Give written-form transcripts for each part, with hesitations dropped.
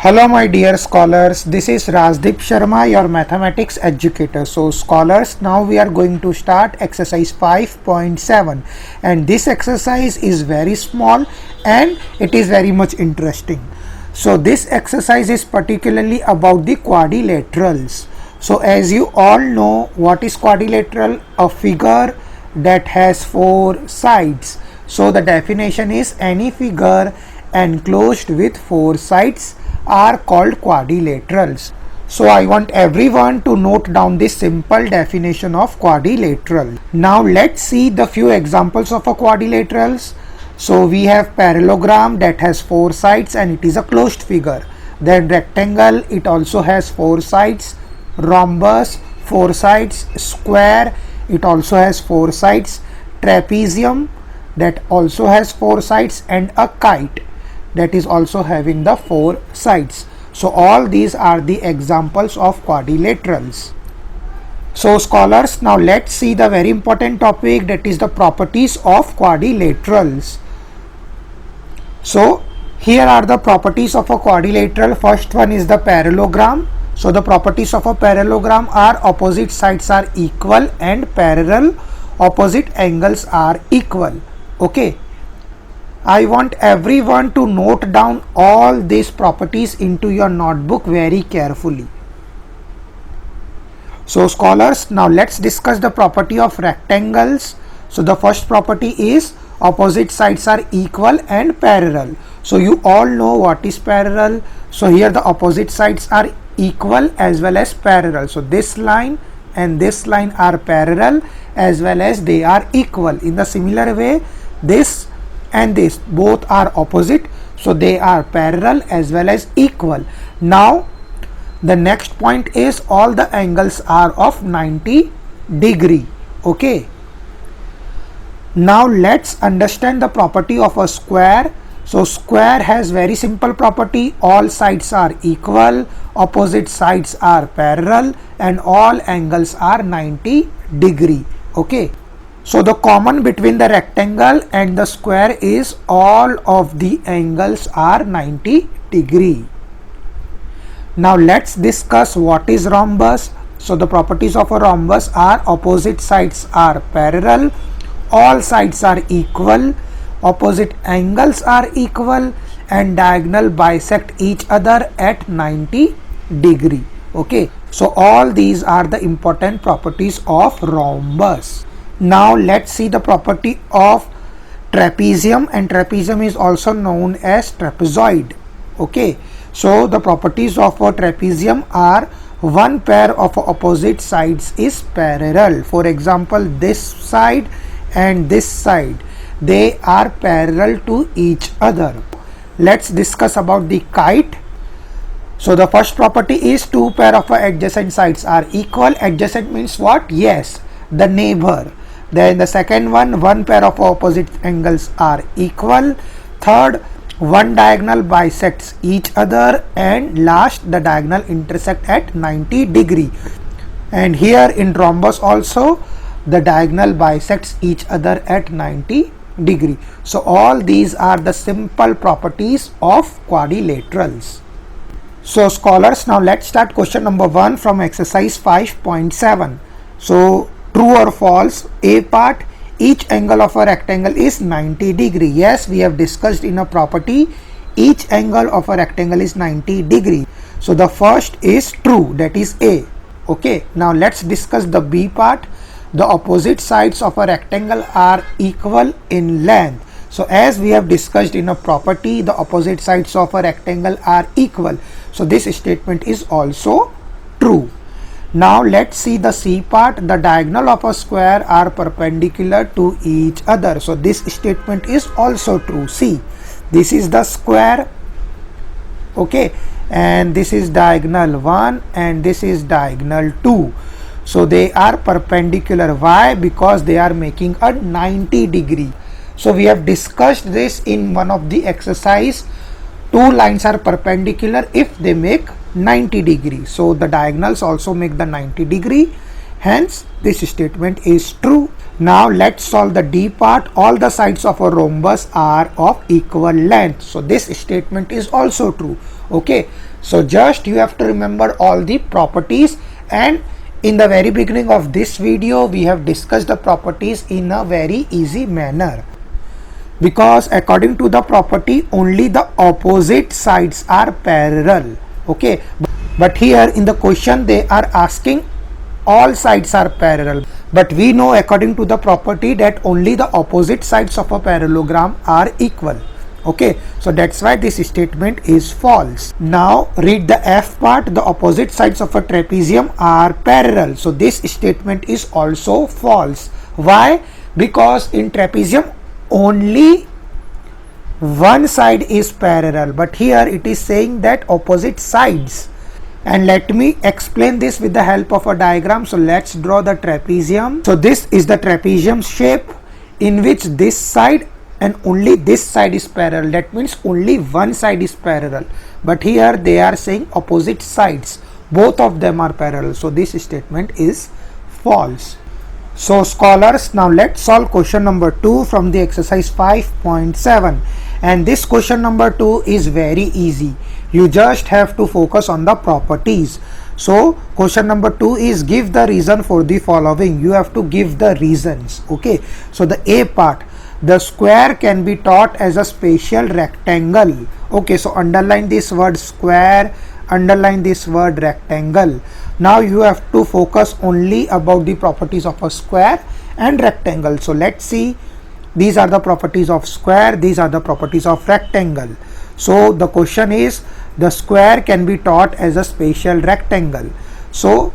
Hello my dear scholars, this is Rajdeep Sharma, your mathematics educator. So scholars, now we are going to start exercise 5.7 and this exercise is very small and it is very much interesting. So this exercise is particularly about the quadrilaterals. So as you all know, what is quadrilateral? A figure that has four sides. So the definition is any figure enclosed with four sides are called quadrilaterals. So I want everyone to note down this simple definition of quadrilateral. Now let's see the few examples of a quadrilaterals. So we have parallelogram that has four sides and it is a closed figure. Then rectangle, it also has four sides. Rhombus, four sides. Square, it also has four sides. Trapezium, that also has four sides, and a kite that is also having the four sides. So all these are the examples of quadrilaterals. So scholars, now let's see the very important topic, that is the properties of quadrilaterals. So here are the properties of a quadrilateral. First one is the parallelogram. So the properties of a parallelogram are opposite sides are equal and parallel, opposite angles are equal. Okay, I want everyone to note down all these properties into your notebook very carefully. So scholars, now let's discuss the property of rectangles. So the first property is opposite sides are equal and parallel. So you all know what is parallel. So here the opposite sides are equal as well as parallel. So this line and this line are parallel as well as they are equal. In the similar way, this and this both are opposite, so they are parallel as well as equal. Now the next point is all the angles are of 90 degree. Okay, now let's understand the property of a square. So square has very simple property, all sides are equal, opposite sides are parallel, and all angles are 90 degree. Okay, so the common between the rectangle and the square is all of the angles are 90 degree. Now let's discuss what is rhombus. So the properties of a rhombus are opposite sides are parallel, all sides are equal, opposite angles are equal, and diagonal bisect each other at 90 degree. Okay, so all these are the important properties of rhombus. Now let's see the property of trapezium, and trapezium is also known as trapezoid. Okay, so the properties of a trapezium are one pair of opposite sides is parallel. For example, this side and this side, they are parallel to each other. Let's discuss about the kite. So the first property is two pair of adjacent sides are equal. Adjacent means what? Yes, the neighbor. Then the second one pair of opposite angles are equal. Third, one diagonal bisects each other, and last, the diagonal intersect at 90 degree. And here in rhombus also the diagonal bisects each other at 90 degree. So all these are the simple properties of quadrilaterals. So scholars, now let's start question number 1 from exercise 5.7. So true or false? A part, each angle of a rectangle is 90 degree. Yes, we have discussed in a property, each angle of a rectangle is 90 degree. So the first is true, that is A. Okay, now let's discuss the B part. The opposite sides of a rectangle are equal in length. So as we have discussed in a property, the opposite sides of a rectangle are equal. So this statement is also true. Now let's see the C part. The diagonal of a square are perpendicular to each other. So this statement is also true. See, this is the square. Okay, and this is diagonal 1 and this is diagonal 2. So they are perpendicular. Why? Because they are making a 90 degree. So we have discussed this in one of the exercise. Two lines are perpendicular if they make 90 degree. So the diagonals also make the 90 degree. Hence this statement is true. Now let's solve the D part. All the sides of a rhombus are of equal length. So this statement is also true. Okay. So just you have to remember all the properties, and in the very beginning of this video we have discussed the properties in a very easy manner, because according to the property only the opposite sides are parallel. Okay, but here in the question they are asking all sides are parallel, but we know according to the property that only the opposite sides of a parallelogram are equal. Okay, so that's why this statement is false. Now read the F part. The opposite sides of a trapezium are parallel, so this statement is also false. Why? Because in trapezium only one side is parallel, but here it is saying that opposite sides. And let me explain this with the help of a diagram. So let's draw the trapezium. So this is the trapezium shape in which this side and only this side is parallel. That means only one side is parallel, but here they are saying opposite sides, both of them are parallel, so this statement is false. So scholars, now let's solve question number 2 from the exercise 5.7, and this question number 2 is very easy. You just have to focus on the properties. So question number 2 is give the reason for the following. You have to give the reasons. Okay, so the A part, the square can be taught as a spatial rectangle. Okay, so underline this word square, underline this word rectangle. Now you have to focus only about the properties of a square and rectangle. So let's see, these are the properties of square, these are the properties of rectangle. So the question is, the square can be taught as a spatial rectangle. So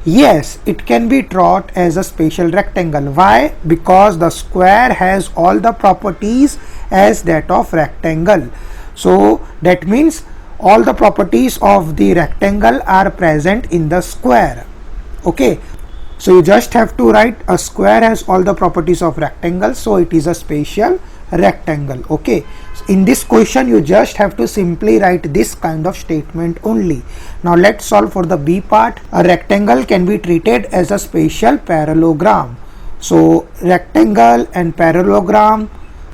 yes, it can be taught as a spatial rectangle. Why? Because the square has all the properties as that of rectangle. So that means all the properties of the rectangle are present in the square. Okay, so you just have to write a square has all the properties of rectangle, so it is a spatial rectangle. Okay, so in this question you just have to simply write this kind of statement only. Now let's solve for the B part. A rectangle can be treated as a spatial parallelogram. So rectangle and parallelogram,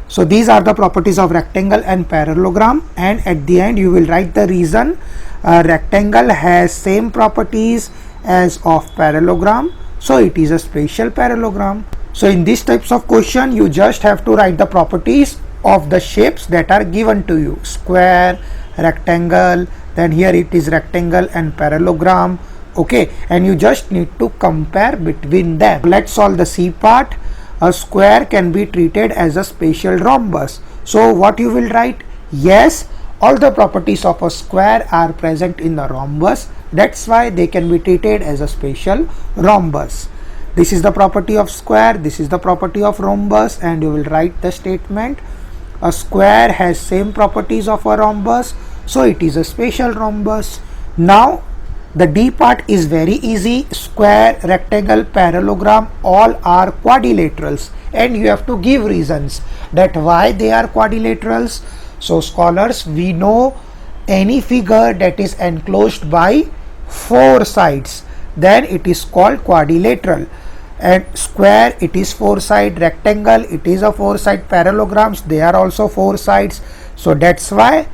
so these are the properties of rectangle and parallelogram, and at the end you will write the reason. A rectangle has same properties as of parallelogram, so it is a spatial parallelogram. So in these types of question you just have to write the properties of the shapes that are given to you: square, rectangle, then here it is rectangle and parallelogram. Okay, and you just need to compare between them. Let's solve the C part. A square can be treated as a spatial rhombus. So what you will write? Yes, all the properties of a square are present in the rhombus, that's why they can be treated as a spatial rhombus. This is the property of square, this is the property of rhombus, and you will write the statement: a square has same properties of a rhombus, so it is a spatial rhombus. Now the D part is very easy. Square, rectangle, parallelogram all are quadrilaterals, and you have to give reasons that why they are quadrilaterals. So scholars, we know any figure that is enclosed by 4 sides, then it is called quadrilateral. And square, it is 4 side, rectangle, it is a 4 side, parallelograms, they are also 4 sides, so that's why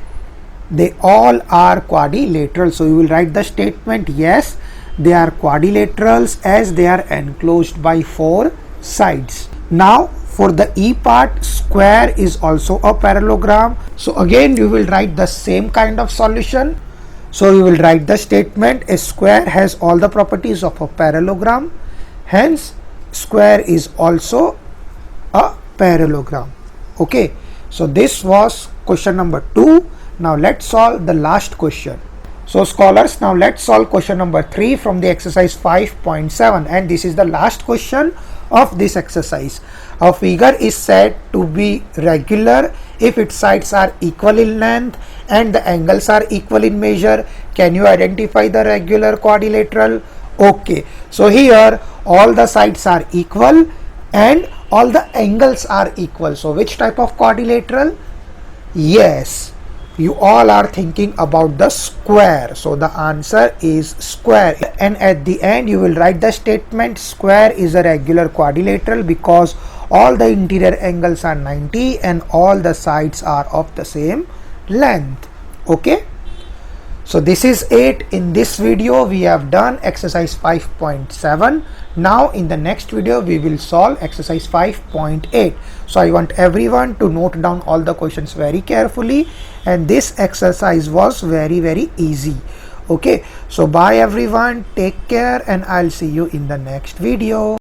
they all are quadrilateral. So you will write the statement: yes, they are quadrilaterals as they are enclosed by 4 sides. Now for the E part, square is also a parallelogram. So again you will write the same kind of solution. So you will write the statement: a square has all the properties of a parallelogram, hence square is also a parallelogram. Okay, so this was question number 2. Now let's solve the last question. So scholars, now let's solve question number 3 from the exercise 5.7, and this is the last question of this exercise. A figure is said to be regular if its sides are equal in length and the angles are equal in measure. Can you identify the regular quadrilateral? Okay, so here all the sides are equal and all the angles are equal. So which type of quadrilateral? Yes, you all are thinking about the square, so the answer is square. And at the end you will write the statement: square is a regular quadrilateral because all the interior angles are 90 and all the sides are of the same length. Okay, So this is it. In this video we have done exercise 5.7. Now in the next video we will solve exercise 5.8. So I want everyone to note down all the questions very carefully, and this exercise was very easy. Okay, so bye everyone, take care, and I'll see you in the next video.